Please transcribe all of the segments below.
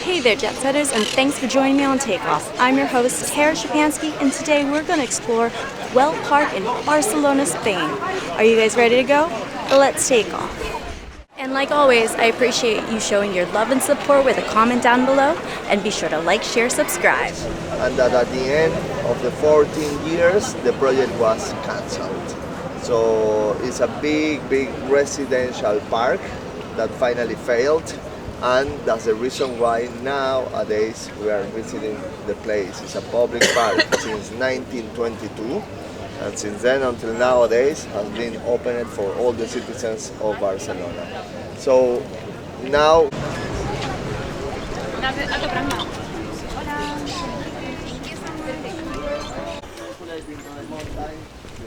Hey there, jet setters, and thanks for joining me on Takeoff. I'm your host, Tara Shapansky, and today we're going to explore Güell Park in Barcelona, Spain. Are you guys ready to go? Let's take off. And like always, I appreciate you showing your love and support with a comment down below, and be sure to like, share, subscribe. And that at the end of the 14 years, the project was cancelled. So it's a big residential park that finally failed. And that's the reason why nowadays we are visiting the place. It's a public park since 1922, and since then until nowadays has been opened for all the citizens of Barcelona. So now the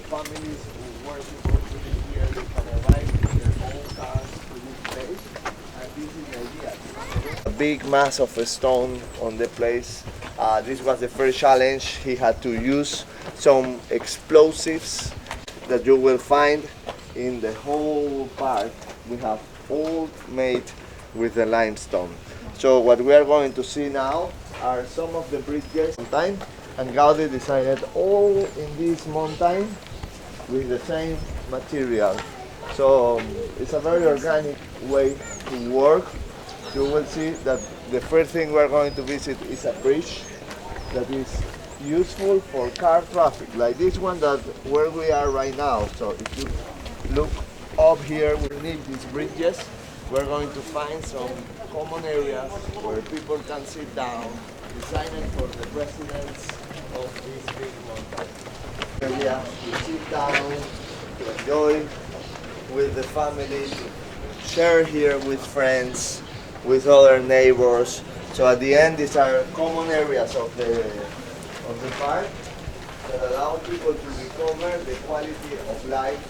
families who were supposed to be here, they can arrive in their own cars to this place. This is the idea. A big mass of stone on the place. This was the first challenge. He had to use some explosives that you will find in the whole park. We have all made with the limestone. So what we are going to see now are some of the bridges. And Gaudí designed all in this mountain with the same material. So it's a very organic way to work. You will see that the first thing we're going to visit is a bridge that is useful for car traffic, like this one that where we are right now. So if you look up here, we need these bridges. We're going to find some common areas where people can sit down, designed for the residents of this big mountain. Area to sit down, to enjoy with the family, share here with friends, with other neighbors. So at the end, these are common areas of the park that allow people to recover the quality of life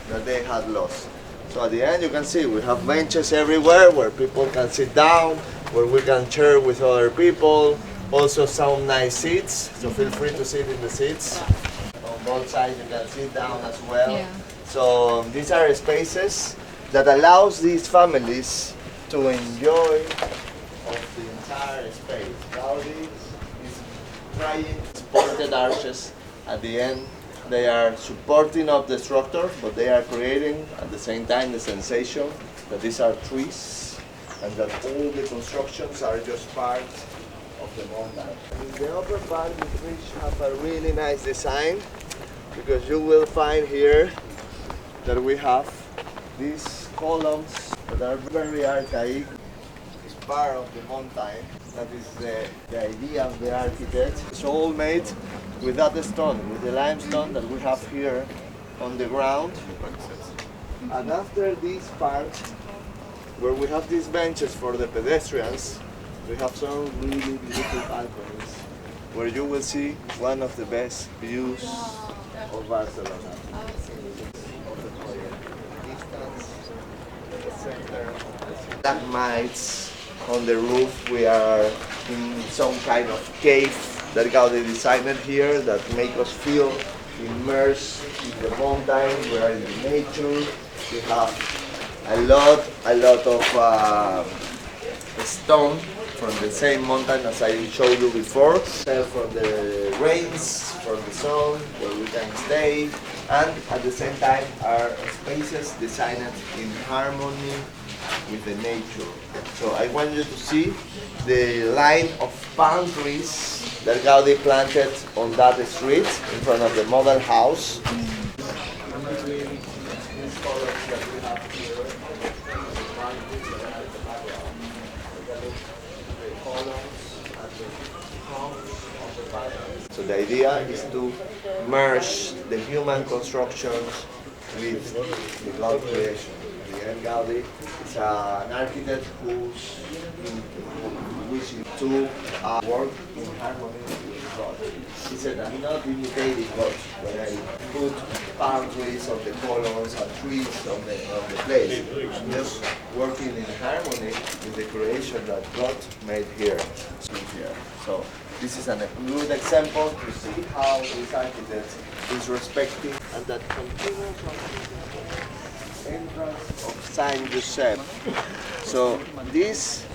that they had lost. So at the end, you can see we have benches everywhere where people can sit down, where we can share with other people. Also some nice seats, so feel free to sit in the seats. On both sides, you can sit down as well. Yeah. So these are spaces that allows these families to enjoy of the entire space. Gaudí is trying supported arches at the end. They are supporting up the structure, but they are creating at the same time the sensation that these are trees and that all the constructions are just part of the mountain. In the upper part, the bridge have a really nice design, because you will find here that we have these columns that are very archaic. It's part of the mountain. That is the idea of the architect. It's all made with that stone, with the limestone that we have here on the ground. And after this part, where we have these benches for the pedestrians, we have some really beautiful balconies where you will see one of the best views of Barcelona. Stalagmites on the roof. We are in some kind of cave that Gaudí designed here that make us feel immersed in the mountain. We are in nature. We have a lot of stone from the same mountain as I showed you before. From the rains, from the sun, where we can stay, and at the same time are spaces designed in harmony with the nature. So I want you to see the line of palm trees that Gaudí planted on that street in front of the model house. So the idea is to merge the human constructions with the God creation. And Gaudí is an architect who wishes to work in harmony with God. He said, I'm not imitating God when I put palm trees on the columns and trees on the place. I'm just working in harmony with the creation that God made here. So this is a good example to see how this architect is respecting and that continuous entrance of Saint Joseph. So this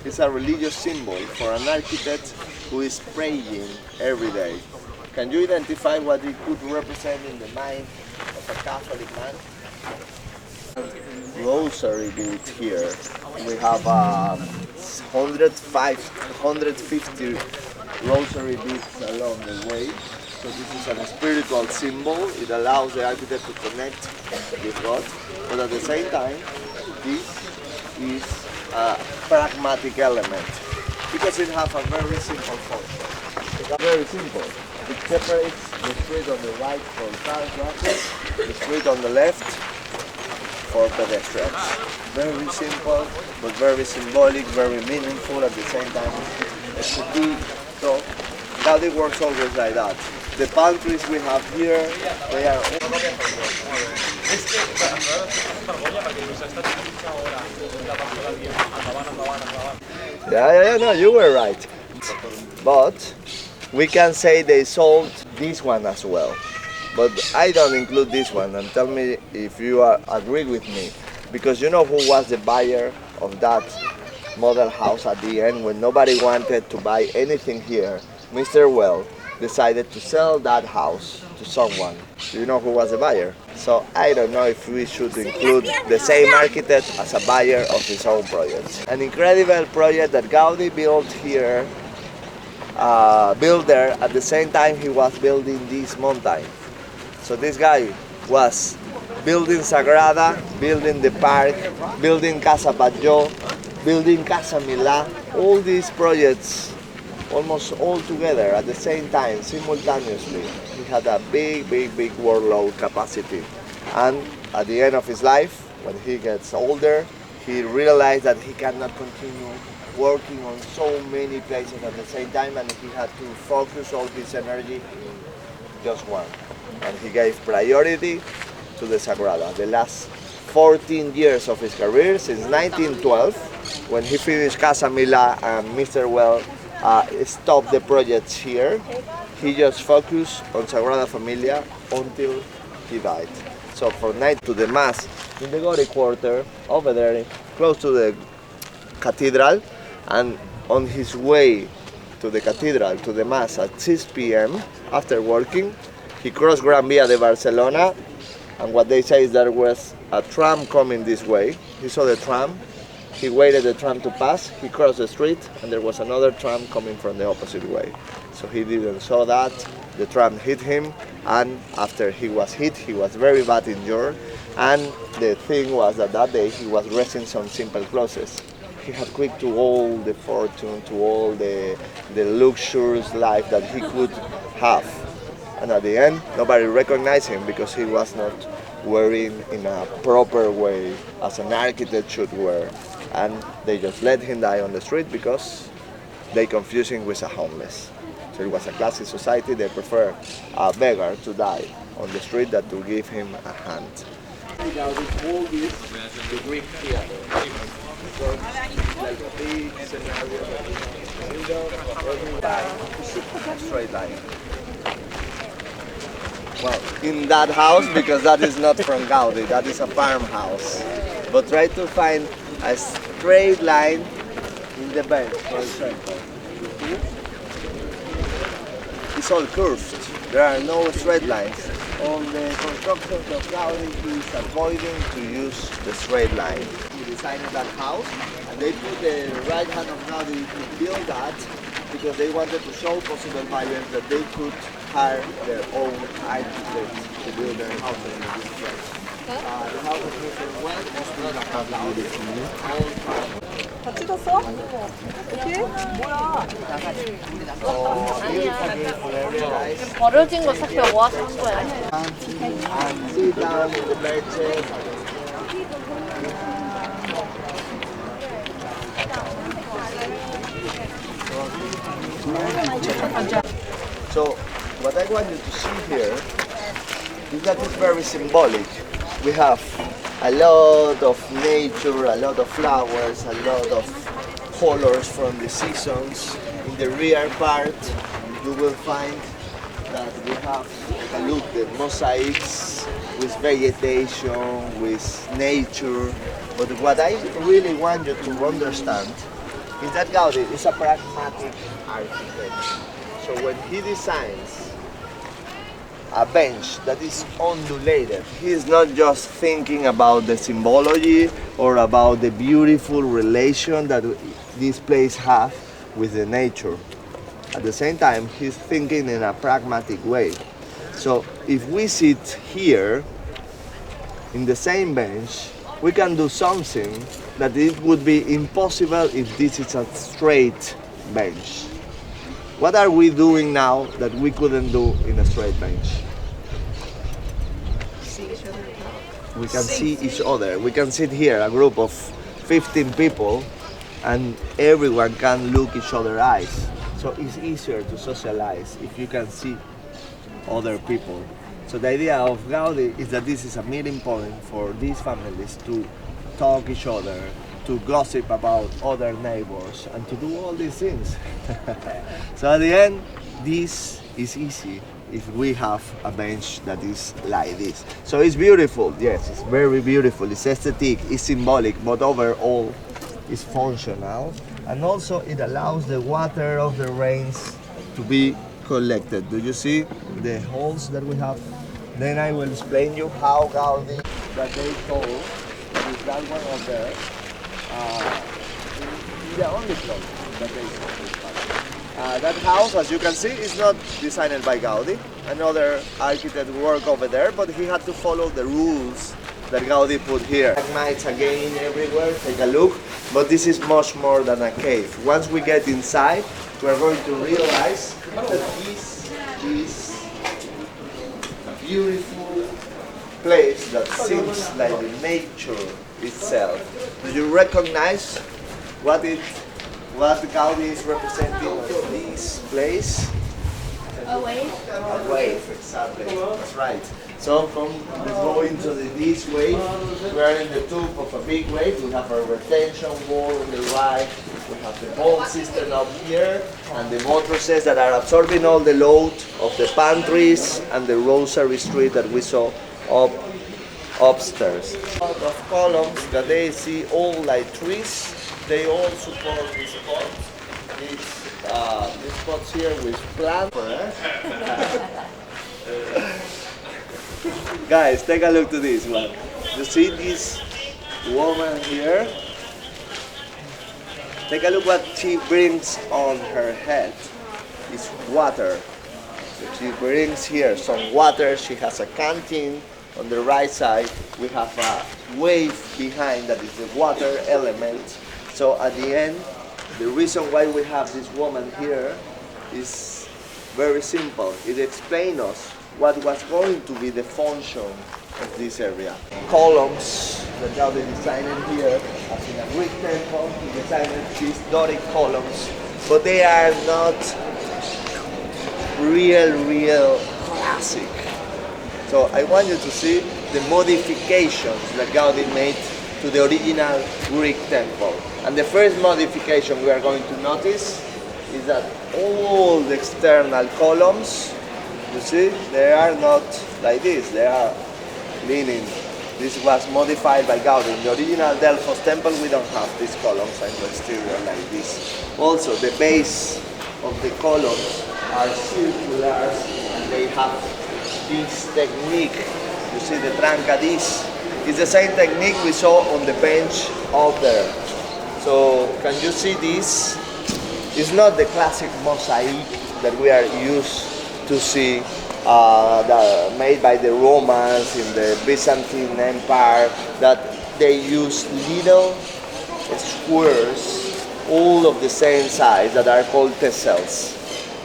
is a religious symbol for an architect who is praying every day. Can you identify what it could represent in the mind of a Catholic man? Rosary bead here. We have 150 rosary beads along the way. So this is a spiritual symbol. It allows the architect to connect with God. But at the same time, this is a pragmatic element because it has a very simple function. It's very simple. It separates the street on the right for cars, the street on the left for pedestrians. Very simple, but very symbolic, very meaningful at the same time. It should be so. Gaudí works always like that. The palm trees we have here, they are. Yeah, no, you were right. But we can say they sold this one as well. But I don't include this one, and tell me if you agree with me. Because you know who was the buyer of that model house at the end when nobody wanted to buy anything here? Mr. Güell decided to sell that house to someone. Do you know who was the buyer? So I don't know if we should include the same architect as a buyer of his own project. An incredible project that Gaudí built here, built there at the same time he was building this mountain. So this guy was building Sagrada, building the park, building Casa Batlló, building Casa Milà, all these projects almost all together at the same time, simultaneously. He had a big workload capacity. And at the end of his life, when he gets older, he realized that he cannot continue working on so many places at the same time, and he had to focus all his energy just one. And he gave priority to the Sagrada. The last 14 years of his career, since 1912, when he finished Casa Milà and Mr. Güell stopped the projects here, he just focused on Sagrada Familia until he died. So from night to the Mass in the Gaudí Quarter, over there, close to the cathedral, and on his way to the cathedral, to the Mass at 6 p.m. after working, he crossed Gran Via de Barcelona, and what they say is there was a tram coming this way. He saw the tram, he waited the tram to pass, he crossed the street, and there was another tram coming from the opposite way. So he didn't saw that, the tram hit him, and after he was hit, he was very bad injured, and the thing was that that day he was dressing some simple clothes. He had quit to all the fortune, to all the luxurious life that he could have. And at the end, nobody recognized him because he was not wearing in a proper way as an architect should wear. And they just let him die on the street because they confused him with a homeless. So it was a classy society, they prefer a beggar to die on the street than to give him a hand. Now we call this the Greek theater. Because like a big scenario, a straight line. Well, in that house, because that is not from Gaudí, that is a farmhouse. But try to find a straight line in the bench, for example. It's all curved. There are no straight lines. On the constructions of Gaudí, he is avoiding to use the straight line. He designed that house, and they put the right hand of Gaudí to build that because they wanted to show possible buyers that they could hire their own architects to build their houses in this place. The house is Mr. Güell, 다 찍었어? 오케이? 뭐야? 버려진 거 싹 다 모아서 한 거야. Sit down in the benches. So, what I want you to see here is that it's very symbolic. We have a lot of nature, a lot of flowers, a lot of colors from the seasons. In the rear part, you will find that we have a look at mosaics with vegetation, with nature. But what I really want you to understand is that Gaudí is a pragmatic architect. So when he designs a bench that is undulated, he is not just thinking about the symbology or about the beautiful relation that this place has with the nature. At the same time, he's thinking in a pragmatic way. So if we sit here in the same bench, we can do something that it would be impossible if this is a straight bench. What are we doing now that we couldn't do in a straight bench? We can see each other. We can sit here, a group of 15 people, and everyone can look each other's eyes. So it's easier to socialize if you can see other people. So the idea of Gaudí is that this is a meeting point for these families to talk each other, to gossip about other neighbors, and to do all these things. So at the end, this is easy if we have a bench that is like this. So it's beautiful, yes, it's very beautiful, it's aesthetic, it's symbolic, but overall it's functional. And also it allows the water of the rains to be collected. Do you see the holes that we have? Then I will explain you how Gaudí, that they told, is that one of there, the only place that they told. That house, as you can see, is not designed by Gaudí. Another architect worked over there, but he had to follow the rules that Gaudí put here. Nights again everywhere, take a look. But this is much more than a cave. Once we get inside, we are going to realize that this is a beautiful place that seems like the nature itself. Do you recognize what Gaudí is representing on this place? A wave? A wave, exactly. That's right. So let's go into this wave. We are in the tube of a big wave. We have a retention wall on the right. We have the bolt system up here, and the buttresses that are absorbing all the load of the pantries and the rosary street that we saw upstairs. A lot of columns that they see all like trees. They all support these spots. These spots here with plants. Guys, take a look to this one. You see this woman here? Take a look what she brings on her head. It's water. So she brings here some water. She has a canteen on the right side. We have a wave behind that is the water element. So at the end, the reason why we have this woman here is very simple. It explains us what was going to be the function of this area. Columns that Gaudí designed here, as in a Greek temple, he designed these Doric columns, but they are not real classic. So I want you to see the modifications that Gaudí made to the original Greek temple. And the first modification we are going to notice is that all the external columns, you see, they are not like this, they are leaning. This was modified by Gaudí. In the original Delphos temple, we don't have these columns and the exterior like this. Also, the base of the columns are circular and they have this technique. You see the trencadís. It's the same technique we saw on the bench out there. So, can you see this? It's not the classic mosaic that we are used to see made by the Romans in the Byzantine Empire, that they use little squares, all of the same size, that are called tessels.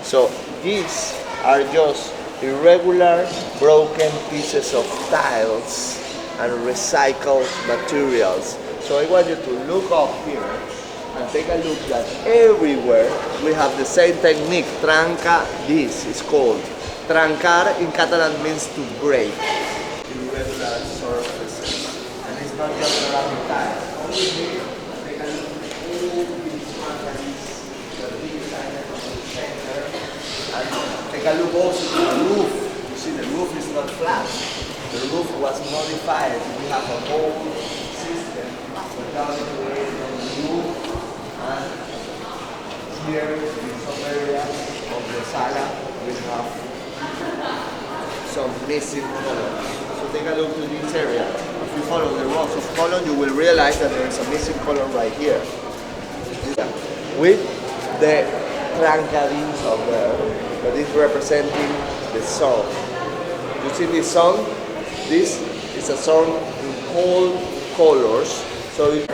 So these are just irregular, broken pieces of tiles and recycled materials. So I want you to look up here and take a look that everywhere we have the same technique. Trencadís is called. Trencar in Catalan means to break. Irregular surfaces. And it's not just around tile. Over here, take a look at all these trencadís that we designed on the center. And take a look also to the roof. You see the roof is not flat. The roof was modified. We have a whole system without creating a roof and here in some areas of the sala we have some missing colors. So take a look to this area. If you follow the rows of color, you will realize that there is a missing color right here. With the trencadís of there, that is representing the sun. You see this sun? This is a sun in all colors. So you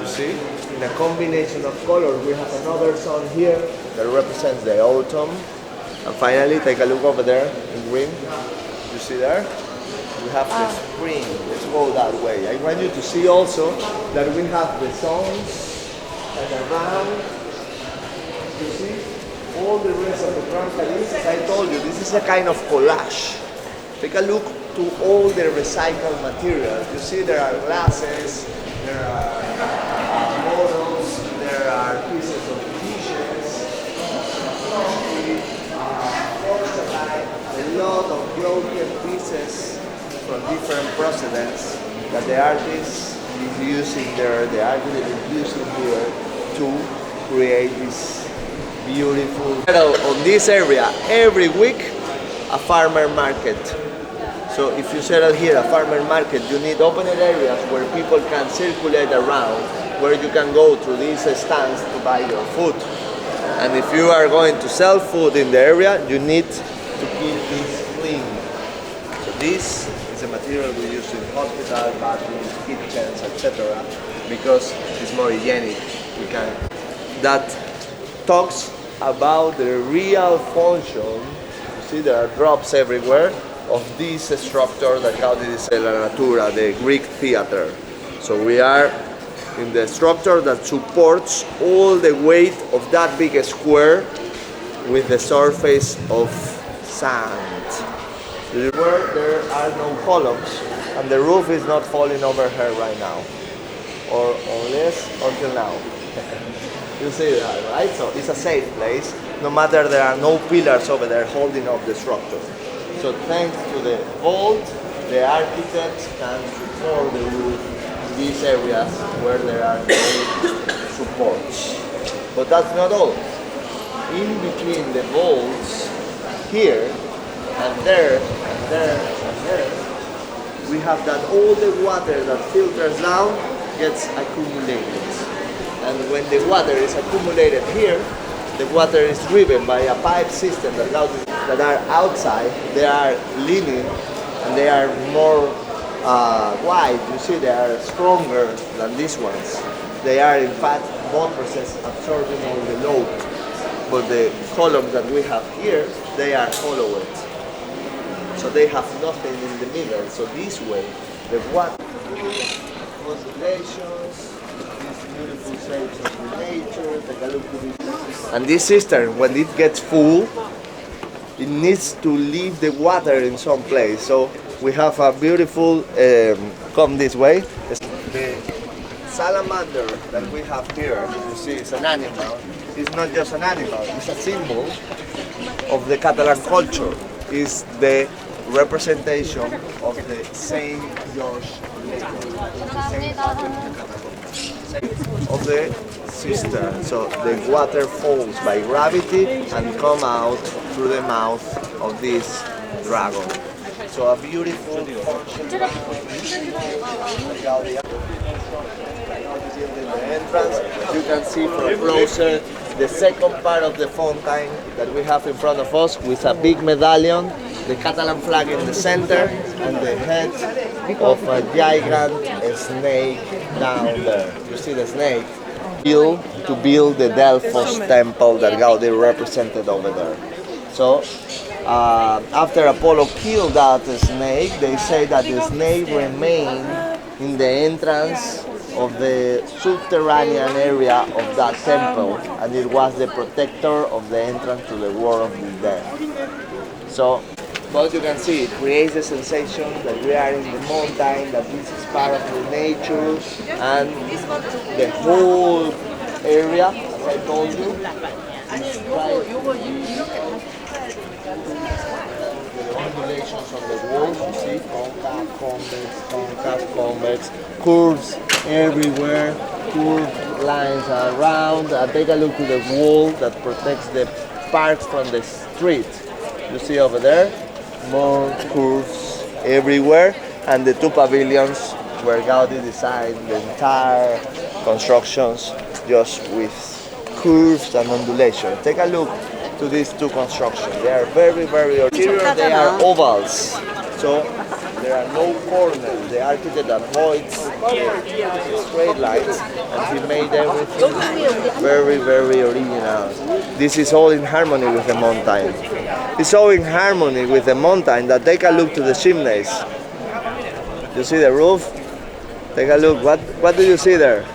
see, in a combination of colors, we have another sun here that represents the autumn. And finally, take a look over there in green. You see there? We have the spring. Let's go that way. I want you to see also that we have the suns and around. You see? All the rest of the trencadís, as I told you, this is a kind of collage. Take a look to all the recycled materials. You see there are glasses, there are bottles, there are pieces of dishes, porcelain, a lot of broken pieces from different procedents that the artist is using there, the artist is using here to create this beautiful. On this area, every week, a farmer market. So if you settle here a farmer market, you need open areas where people can circulate around, where you can go to these stands to buy your food. And if you are going to sell food in the area, you need to keep this clean. So this is a material we use in hospitals, bathrooms, kitchens, etc. because it's more hygienic. That talks about the real function. You see there are drops everywhere of this structure that Gaudí did La Natura, the Greek theater. So we are in the structure that supports all the weight of that big square with the surface of sand. Where there are no columns and the roof is not falling over her right now, or unless until now. You see that, right? So it's a safe place, no matter there are no pillars over there holding up the structure. So thanks to the vault, the architects can support the roof in these areas where there are no supports. But that's not all. In between the vaults, here and there and there and there, we have that all the water that filters down gets accumulated. And when the water is accumulated here, the water is driven by a pipe system that are outside. They are leaning and they are more wide. You see, they are stronger than these ones. They are in fact buttresses absorbing all the load. But the columns that we have here, they are hollowed. So they have nothing in the middle. So this way, the water constellations, beautiful shapes of nature, take a look at this. And this cistern, when it gets full, it needs to leave the water in some place. So we have a beautiful, come this way, the salamander that we have here, you see, it's an animal. It's not just an animal, it's a symbol of the Catalan culture. It's the representation of the Saint George of the cistern. So the water falls by gravity and come out through the mouth of this dragon. So a beautiful entrance. You can see from closer the second part of the fountain that we have in front of us with a big medallion, the Catalan flag in the center, and the head of a giant snake down there. You see the snake? To build the Delphos temple that Gaudí represented over there. So after Apollo killed that snake, they say that the snake remained in the entrance of the subterranean area of that temple, and it was the protector of the entrance to the world of the dead. So, but you can see, it creates the sensation that we are in the mountain, that this is part of the nature, and the whole area, as I told you, is the ondulations on the walls, you see, concave, convex, curves everywhere, curved lines around. Take a look to the wall that protects the park from the street. You see over there, more curves everywhere, and the two pavilions where Gaudí designed the entire constructions just with curves and undulation. Take a look to these two constructions. They are very, very original. They are ovals, so there are no corners. The architect avoids the straight lines, and he made everything very, very original. This is all in harmony with the mountain. It's so in harmony with the mountain that take a look to the chimneys. You see the roof? Take a look. What do you see there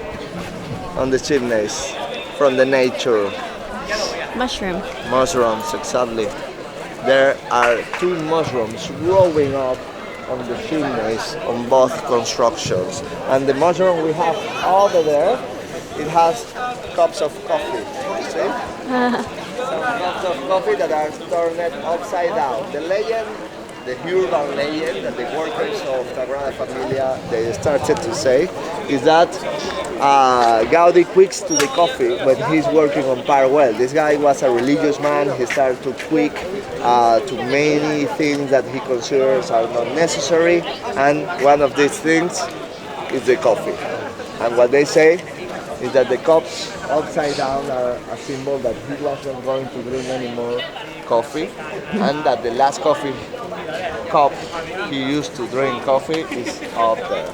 on the chimneys from the nature? Mushroom. Mushrooms, exactly. There are two mushrooms growing up on the chimneys on both constructions. And the mushroom we have over there, it has cups of coffee. See? Some cups of coffee that are turned upside down. The legend, the urban legend that the workers of Sagrada Familia they started to say is that Gaudí quicks to the coffee when he's working on Güell. This guy was a religious man. He started to quick to many things that he considers are not necessary, and one of these things is the coffee. And what they say is that the cups upside down are a symbol that he wasn't going to drink any more coffee, and that the last coffee cup he used to drink coffee is up there.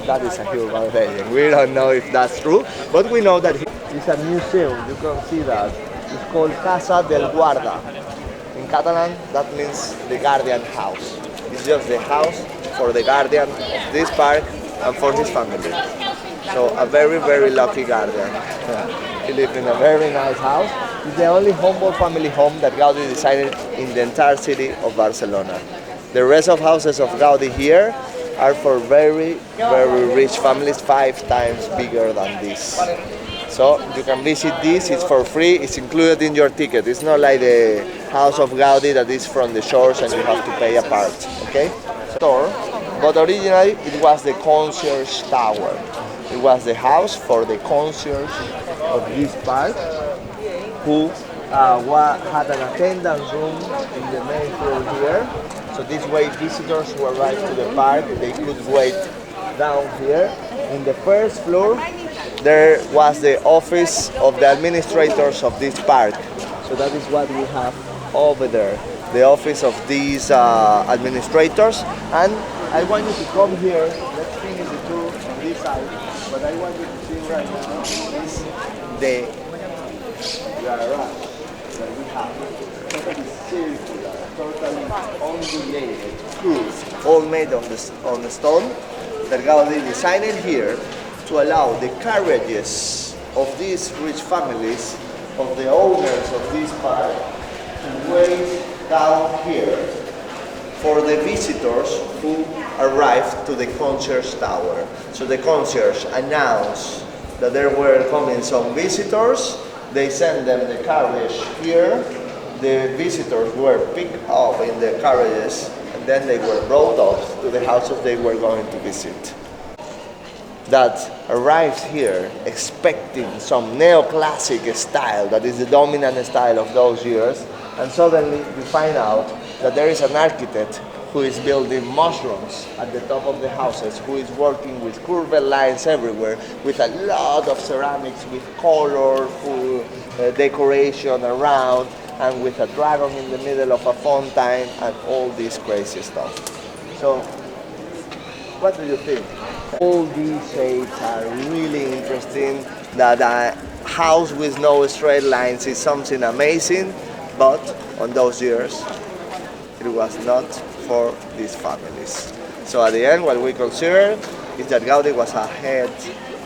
That is a urban legend. We don't know if that's true, but we know that it's a museum. You can see that. It's called Casa del Guarda. In Catalan, that means the guardian house. It's just the house for the guardian of this park and for his family. So a very, very lucky guardian. He lived in a very nice house. It's the only humble family home that Gaudí designed in the entire city of Barcelona. The rest of houses of Gaudí here are for very, very rich families, 5 times bigger than this. So you can visit this, it's for free, it's included in your ticket. It's not like the house of Gaudí that is from the shores and you have to pay a part, okay? But originally it was the concierge tower. It was the house for the concierge of this park who had an attendance room in the main floor here. So this way visitors who arrive to the park, they could wait down here. In the first floor, there was the office of the administrators of this park. So that is what we have over there, the office of these administrators. And I want you to come here, let's finish the tour on this side, but I want you to see right now is the garage that we have. Totally circular, totally undulated, curved, all made on the stone that Gaudí designed here to allow the carriages of these rich families, of the owners of this park, to wait down here for the visitors who arrived to the concierge tower. So the concierge announced that there were coming some visitors. They sent them the carriage here. The visitors were picked up in the carriages, and then they were brought up to the houses they were going to visit. That arrives here expecting some neoclassic style that is the dominant style of those years, and suddenly you find out that there is an architect who is building mushrooms at the top of the houses, who is working with curved lines everywhere, with a lot of ceramics, with colorful decoration around, and with a dragon in the middle of a fountain, and all this crazy stuff. So, what do you think? All these shapes are really interesting. That a house with no straight lines is something amazing, but on those years, it was not for these families. So at the end, what we consider is that Gaudí was ahead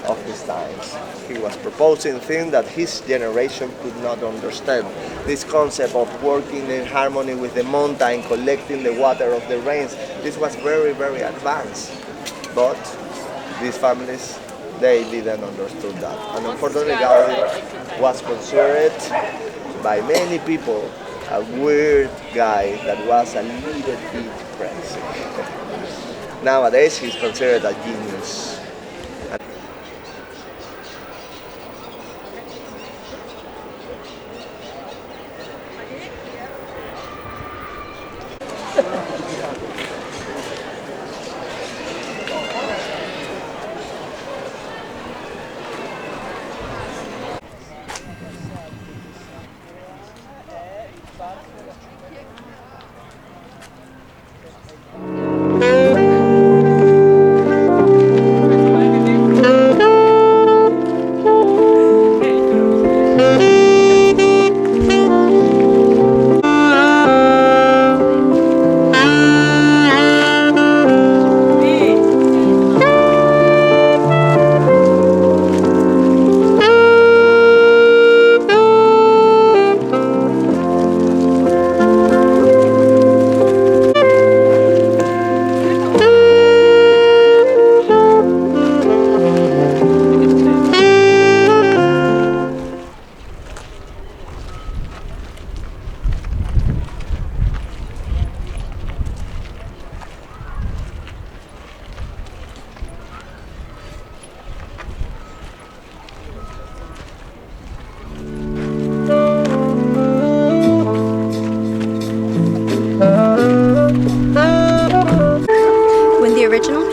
of his times. He was proposing things that his generation could not understand. This concept of working in harmony with the mountain, collecting the water of the rains, this was very, very advanced. But these families, they didn't understand that. And unfortunately, Gaudí was considered by many people a weird guy that was a little bit crazy. Nowadays, he's considered a genius.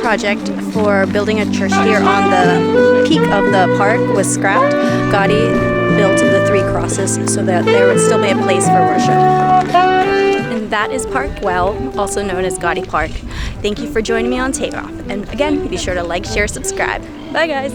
project for building a church here on the peak of the park was scrapped, Gaudí built the 3 crosses so that there would still be a place for worship. And that is Park Güell, also known as Gaudí Park. Thank you for joining me on Takeoff. And again, be sure to like, share, subscribe. Bye guys!